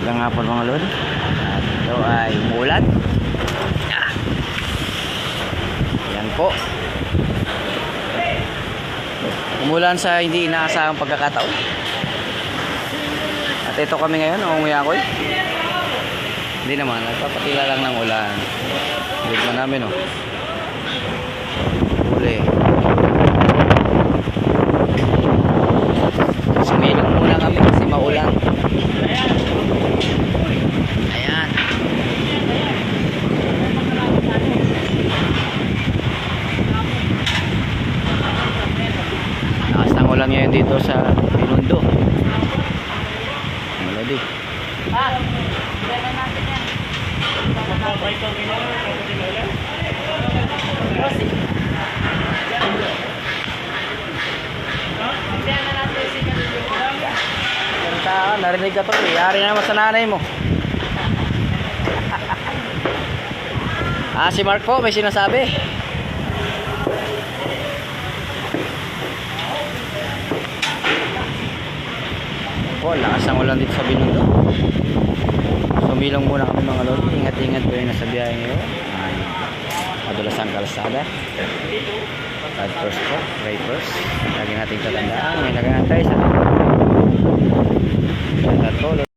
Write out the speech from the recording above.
Magandang hapon mga lord. At ito ay umuulan. Yan po. Umulan sa hindi inaasahang pagkakataon. At ito kami ngayon, umuwi ako. Hindi naman, nagpapatila lang ng ulan. Hindi mo namin huli. Sumilong muna kami kasi maulan. Ayan. Lakas ng ulan ngayon dito sa Binondo. Malodi. Narinig ka to, yari naman sa nanay mo. Si Mark po may sinasabi. Po, lakas ng ulan dito sa Binondo. Sumilong muna kami mga lord. Ingat-ingat po yung nasa biyahe ngayon. Madulas ang kalsada. Side first po, right first. Lagi natin tatandaan, may nag-aantay sa